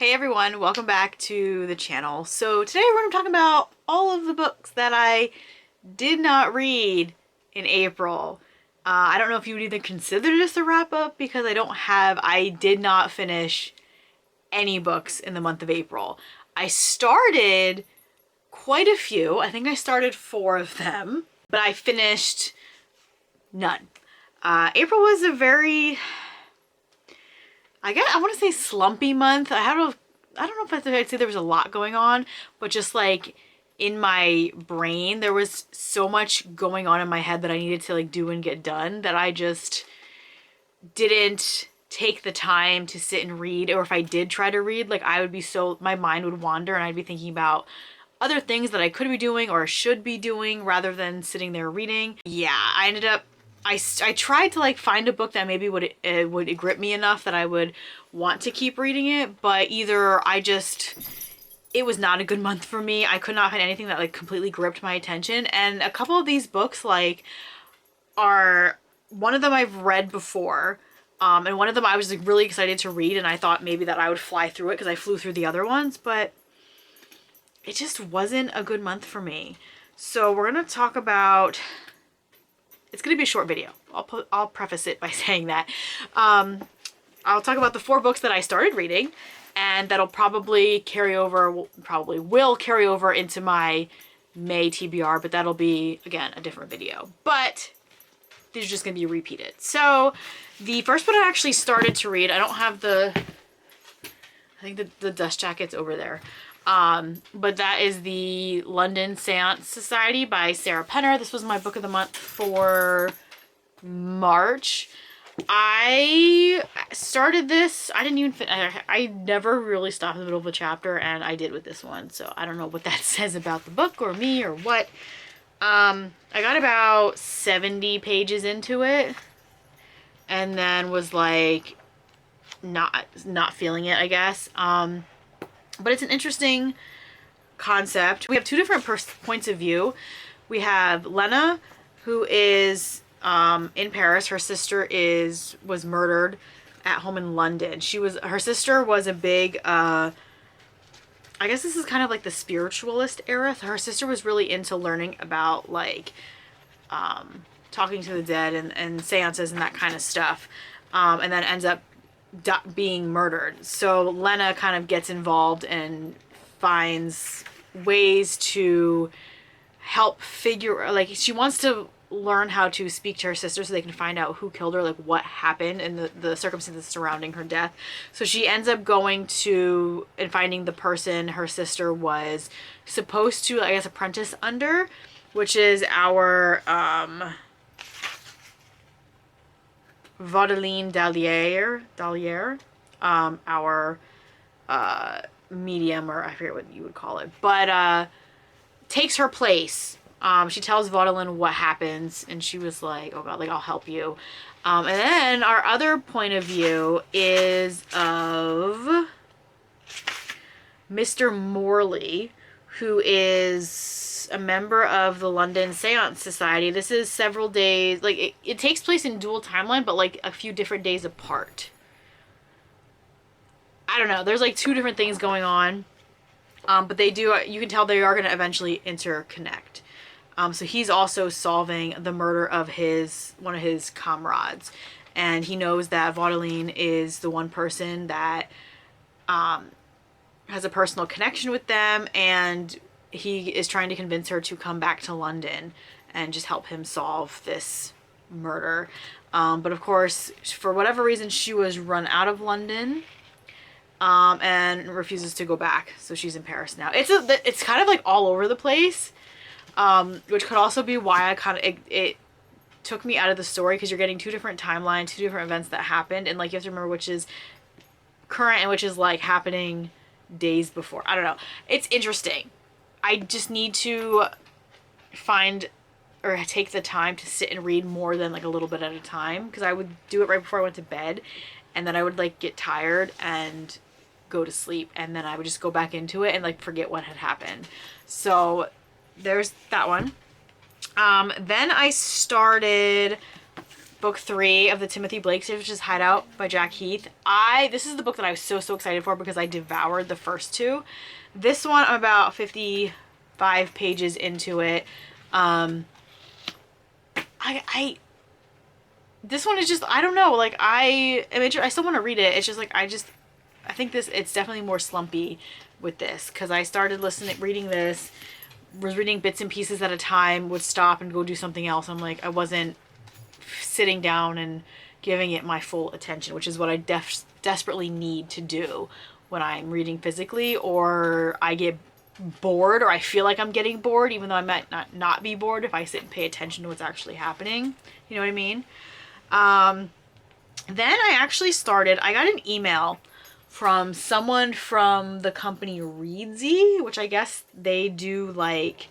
Hey everyone, welcome back to the channel. So today we're going to talk about all of the books that I did not read in April. I don't know if you would even consider this a wrap up because I did not finish any books in the month of April. I started quite a few. I think I started 4 of them, but I finished none. April was a very, I want to say slumpy month. I don't know if I'd say there was a lot going on, but just like in my brain, there was so much going on in my head that I needed to like do and get done that I just didn't take the time to sit and read. Or if I did try to read, like my mind would wander and I'd be thinking about other things that I could be doing or should be doing rather than sitting there reading. Yeah, I tried to like find a book that maybe would grip me enough that I would want to keep reading it, but either it was not a good month for me. I could not find anything that like completely gripped my attention. And a couple of these books like one of them I've read before, and one of them I was like really excited to read, and I thought maybe that I would fly through it because I flew through the other ones, but it just wasn't a good month for me. So we're gonna talk about. It's going to be a short video. I'll preface it by saying that. I'll talk about the 4 books that I started reading, and that'll probably will carry over into my May TBR, but that'll be, again, a different video. But these are just going to be repeated. So the first one I actually started to read, I don't have I think the dust jacket's over there. But that is the London Seance Society by Sarah Penner. This was my book of the month for March. I started this, I never really stopped in the middle of a chapter, and I did with this one. So I don't know what that says about the book or me or what. I got about 70 pages into it and then was like not feeling it, I guess. But it's an interesting concept. We have 2 different points of view. We have Lena, who is in Paris. Her sister was murdered at home in London. Her sister was a big, I guess this is kind of like the spiritualist era. Her sister was really into learning about like talking to the dead and seances and that kind of stuff. And then ends up being murdered. So Lena kind of gets involved and finds ways to help she wants to learn how to speak to her sister so they can find out who killed her, like what happened and the circumstances surrounding her death. So she ends up going to and finding the person her sister was supposed to, I guess, apprentice under, which is our Vaudeline Dallier, our medium, or I forget what you would call it, but takes her place. She tells Vaudeline what happens, and she was like, oh god, like I'll help you. And then our other point of view is of Mr. Morley, who is a member of the London Seance Society. This is several days, like it takes place in dual timeline, but like a few different days apart. I don't know, there's like 2 different things going on, but you can tell they are going to eventually interconnect. So he's also solving the murder of one of his comrades, and he knows that Vaudeline is the one person that has a personal connection with them, and he is trying to convince her to come back to London and just help him solve this murder. But of course, for whatever reason, she was run out of London and refuses to go back. So she's in Paris now. It's kind of like all over the place, which could also be why it took me out of the story, because you're getting 2 different timelines, 2 different events that happened, and like you have to remember which is current and which is like happening days before. I don't know. It's interesting. I just need to find or take the time to sit and read more than like a little bit at a time, because I would do it right before I went to bed, and then I would like get tired and go to sleep, and then I would just go back into it and like forget what had happened. So there's that one. Then I started book 3 of the Timothy Blake series, which is Hideout by Jack Heath. This is the book that I was so excited for because I devoured the first 2. This one, I'm about 55 pages into it. This one is just, I don't know, like, I still want to read it. It's just like, I think it's definitely more slumpy with this, because I started reading this, was reading bits and pieces at a time, would stop and go do something else. I'm like, I wasn't sitting down and giving it my full attention, which is what I desperately need to do when I'm reading physically, or I get bored, or I feel like I'm getting bored, even though I might not be bored if I sit and pay attention to what's actually happening. You know what I mean? Then I got an email from someone from the company Readsy, which I guess they do, like,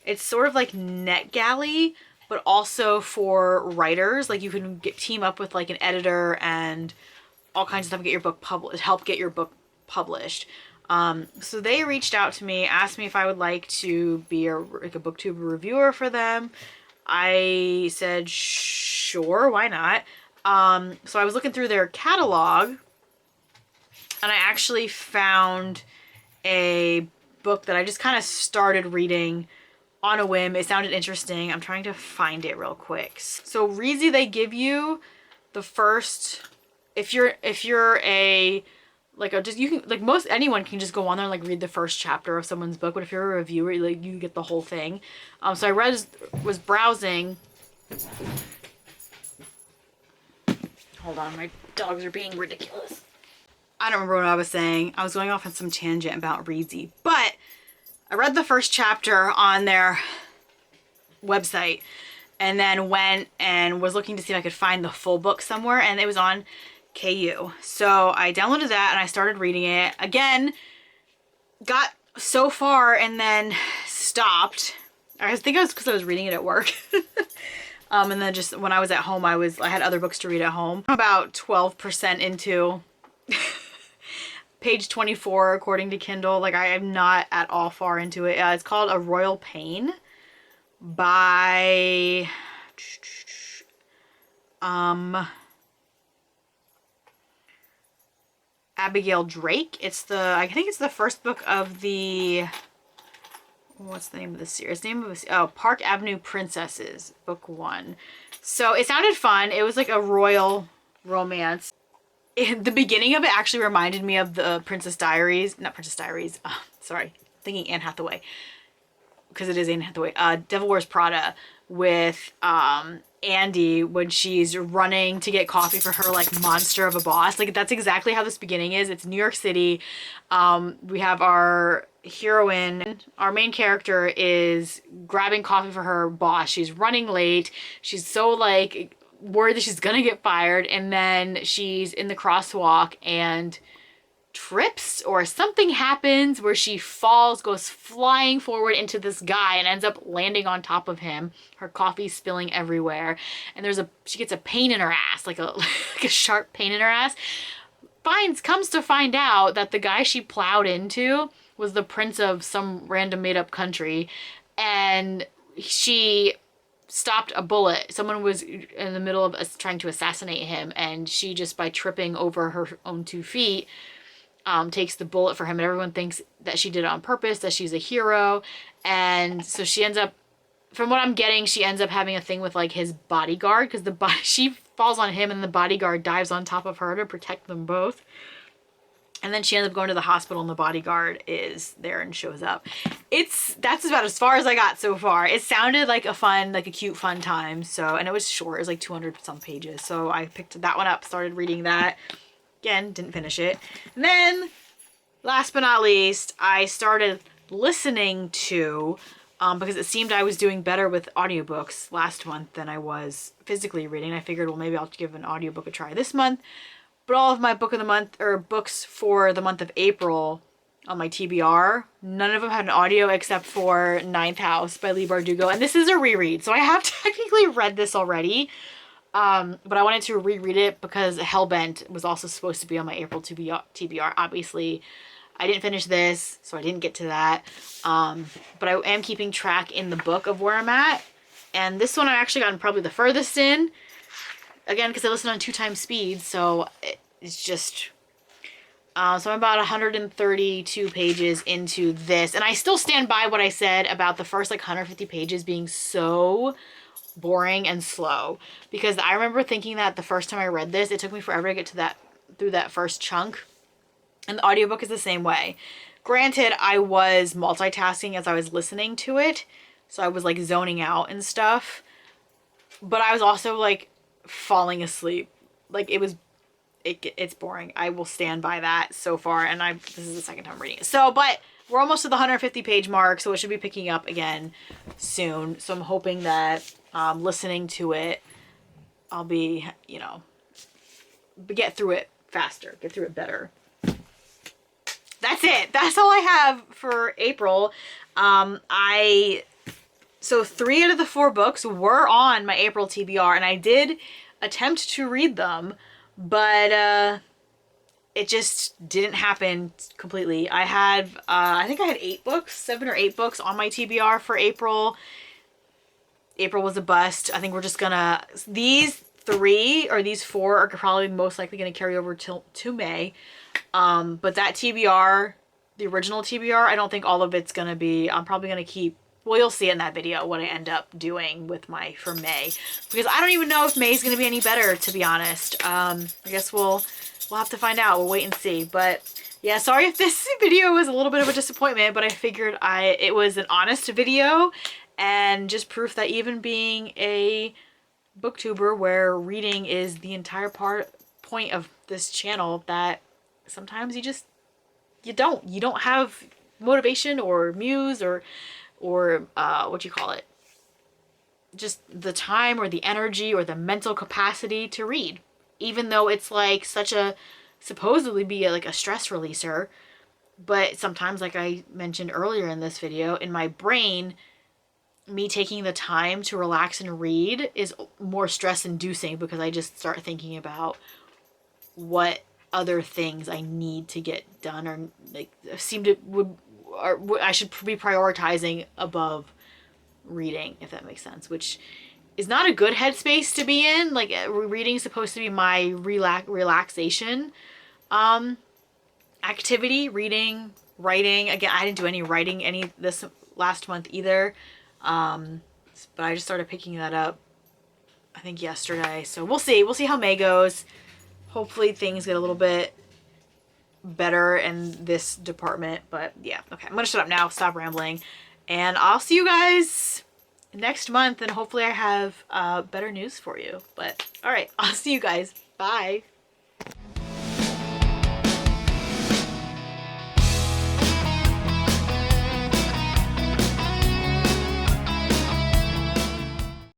it's sort of like NetGalley, but also for writers. Like, you can team up with like an editor and all kinds of stuff, help get your book published. So they reached out to me, asked me if I would like to be a booktube reviewer for them. I said, sure, why not? So I was looking through their catalog, and I actually found a book that I just kind of started reading on a whim. It sounded interesting. I'm trying to find it real quick. So Readsy, they give you the first, if you're anyone can just go on there and like read the first chapter of someone's book, but if you're a reviewer, like, you get the whole thing. So I was browsing. Hold on, my dogs are being ridiculous. I don't remember what I was saying. I was going off on some tangent about Readsy, but I read the first chapter on their website, and then went and was looking to see if I could find the full book somewhere, and it was on KU. So I downloaded that and I started reading it. Again, got so far and then stopped. I think it was because I was reading it at work. And then just when I was at home, I had other books to read at home. About 12% into page 24 according to Kindle. Like, I am not at all far into it. It's called A Royal Pain by Abigail Drake. I think it's the first book of the, what's the name of the series? Park Avenue Princesses, book 1. So it sounded fun. It was like a royal romance. The beginning of it actually reminded me of the Princess Diaries, not Princess Diaries. Sorry, thinking Anne Hathaway, because it is Anne Hathaway. Devil Wears Prada with Andy, when she's running to get coffee for her like monster of a boss. Like, that's exactly how this beginning is. It's New York City. We have our heroine, our main character is grabbing coffee for her boss. She's running late. She's so like worried that she's gonna get fired, and then she's in the crosswalk and trips, or something happens where she falls, goes flying forward into this guy and ends up landing on top of him. Her coffee's spilling everywhere, and she gets a pain in her ass, like a sharp pain in her ass. Comes to find out that the guy she plowed into was the prince of some random made-up country, and she stopped a bullet. Someone was in the middle of trying to assassinate him, and she, just by tripping over her own 2 feet, takes the bullet for him, and everyone thinks that she did it on purpose, that she's a hero. And so she ends up, from what I'm getting, she ends up having a thing with like his bodyguard, because she falls on him and the bodyguard dives on top of her to protect them both. And then she ends up going to the hospital, and the bodyguard is there and shows up. That's about as far as I got so far. It sounded like a cute fun time. So, and it was short. It was like 200 some pages. So I picked that one up, started reading that. Again, didn't finish it. And then, last but not least, I started listening to, because it seemed I was doing better with audiobooks last month than I was physically reading. I figured, well, maybe I'll give an audiobook a try this month. But all of my book of the month, or books for the month of April on my TBR, none of them had an audio except for Ninth House by Leigh Bardugo. And this is a reread, so I have technically read this already. But I wanted to reread it because Hellbent was also supposed to be on my April TBR. Obviously, I didn't finish this, so I didn't get to that. But I am keeping track in the book of where I'm at. And this one I've actually gotten probably the furthest in. again, because I listen on 2x speed, so it's just... so I'm about 132 pages into this, and I still stand by what I said about the first like 150 pages being so boring and slow, because I remember thinking that the first time I read this, it took me forever to get to that, through that first chunk, and the audiobook is the same way. Granted, I was multitasking as I was listening to it, so I was like zoning out and stuff, but I was also like falling asleep. Like it's boring. I will stand by that so far, and this is the second time reading it. So, but we're almost to the 150 page mark, so it should be picking up again soon. So I'm hoping that listening to it, I'll be, you know, get through it faster, get through it better. That's it. That's all I have for April. So 3 out of the 4 books were on my April TBR, and I did attempt to read them, but it just didn't happen completely. I had, I think I had 8 books, 7 or 8 books on my TBR for April. April was a bust. I think we're just gonna, these 3 or these 4 are probably most likely gonna carry over to May. But that TBR, the original TBR, I don't think all of it's gonna be, I'm probably gonna keep, well, you'll see in that video what I end up doing with for May, because I don't even know if May's gonna be any better, to be honest. I guess we'll have to find out. We'll wait and see. But yeah, sorry if this video was a little bit of a disappointment, but I figured it was an honest video and just proof that even being a booktuber where reading is the entire point of this channel, that sometimes you don't have motivation or muse or what you call it, just the time or the energy or the mental capacity to read, even though it's like supposedly be like a stress releaser. But sometimes, like I mentioned earlier in this video, in my brain, me taking the time to relax and read is more stress inducing, because I just start thinking about what other things I need to get done, or like I should be prioritizing above reading, if that makes sense, which is not a good headspace to be in. Like, reading is supposed to be my relaxation activity. Reading, writing, again, I didn't do any writing this last month either, but I just started picking that up, I think, yesterday. So we'll see how May goes. Hopefully things get a little bit better in this department. But yeah, okay, I'm gonna shut up now, stop rambling, and I'll see you guys next month, and hopefully I have better news for you. But all right, I'll see you guys. Bye.